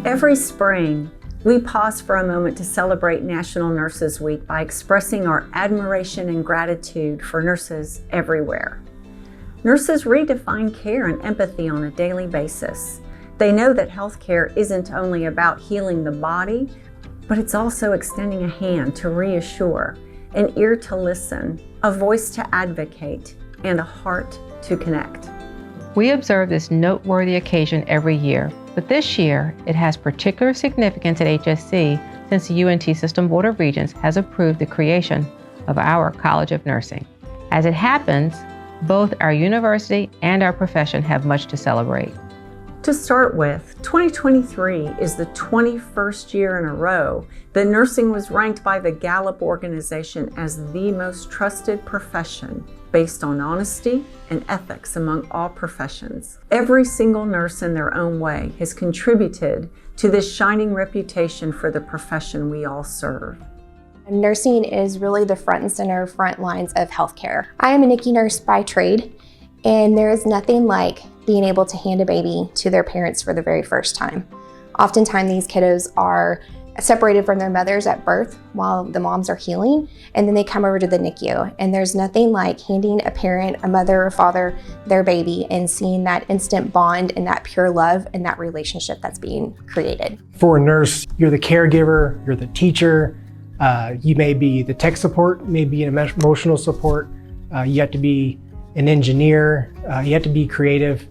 Every spring, we pause for a moment to celebrate National Nurses Week by expressing our admiration and gratitude for nurses everywhere. Nurses redefine care and empathy on a daily basis. They know that healthcare isn't only about healing the body, but it's also extending a hand to reassure, an ear to listen, a voice to advocate, and a heart to connect. We observe this noteworthy occasion every year, but this year it has particular significance at HSC since the UNT System Board of Regents has approved the creation of our College of Nursing. As it happens, both our university and our profession have much to celebrate. To start with, 2023 is the 21st year in a row that nursing was ranked by the Gallup organization as the most trusted profession based on honesty and ethics among all professions. Every single nurse in their own way has contributed to this shining reputation for the profession we all serve. Nursing is really the front and center front lines of healthcare. I am a NICU nurse by trade, and there is nothing like being able to hand a baby to their parents for the very first time. Oftentimes these kiddos are separated from their mothers at birth while the moms are healing, and then they come over to the NICU. And there's nothing like handing a parent, a mother or father, their baby and seeing that instant bond and that pure love and that relationship that's being created. For a nurse, you're the caregiver, you're the teacher, you may be the tech support, maybe an emotional support, you have to be an engineer, you have to be creative.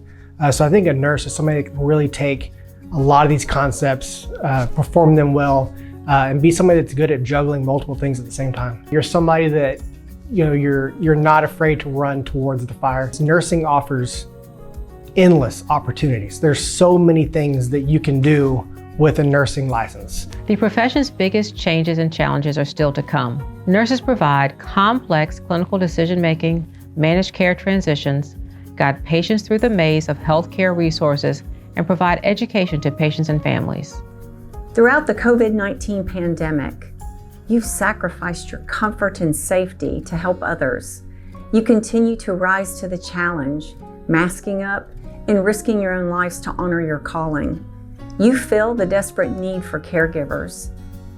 So I think a nurse is somebody that can really take a lot of these concepts, perform them well, and be somebody that's good at juggling multiple things at the same time. You're somebody that, you're not afraid to run towards the fire. Nursing offers endless opportunities. There's so many things that you can do with a nursing license. The profession's biggest changes and challenges are still to come. Nurses provide complex clinical decision-making, manage care transitions, guide patients through the maze of healthcare resources, and provide education to patients and families. Throughout the COVID-19 pandemic, you've sacrificed your comfort and safety to help others. You continue to rise to the challenge, masking up and risking your own lives to honor your calling. You feel the desperate need for caregivers,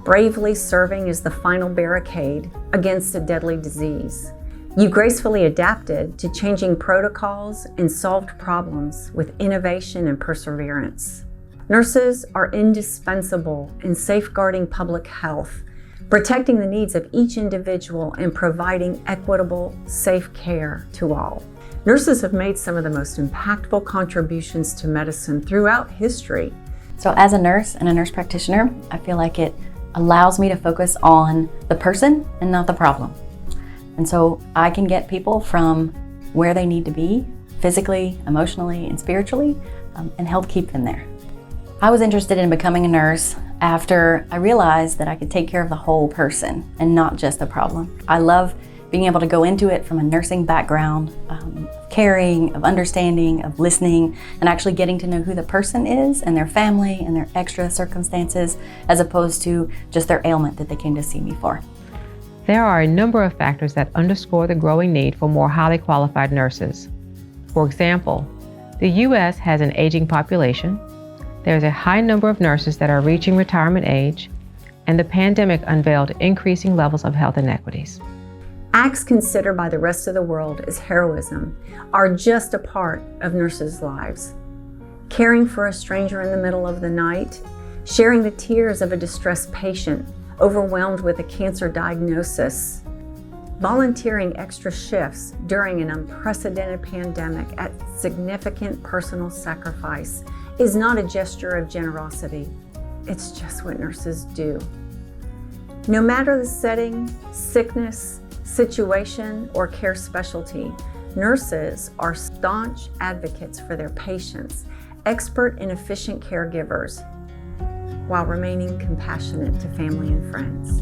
bravely serving as the final barricade against a deadly disease. You gracefully adapted to changing protocols and solved problems with innovation and perseverance. Nurses are indispensable in safeguarding public health, protecting the needs of each individual and providing equitable, safe care to all. Nurses have made some of the most impactful contributions to medicine throughout history. So as a nurse and a nurse practitioner, I feel like it allows me to focus on the person and not the problem. And so I can get people from where they need to be, physically, emotionally, and spiritually, and help keep them there. I was interested in becoming a nurse after I realized that I could take care of the whole person and not just the problem. I love being able to go into it from a nursing background, caring, of understanding, of listening, and actually getting to know who the person is and their family and their extra circumstances, as opposed to just their ailment that they came to see me for. There are a number of factors that underscore the growing need for more highly qualified nurses. For example, the U.S. has an aging population, there is a high number of nurses that are reaching retirement age, and the pandemic unveiled increasing levels of health inequities. Acts considered by the rest of the world as heroism are just a part of nurses' lives. Caring for a stranger in the middle of the night, sharing the tears of a distressed patient overwhelmed with a cancer diagnosis, volunteering extra shifts during an unprecedented pandemic at significant personal sacrifice is not a gesture of generosity. It's just what nurses do. No matter the setting, sickness, situation, or care specialty, nurses are staunch advocates for their patients, expert and efficient caregivers, while remaining compassionate to family and friends.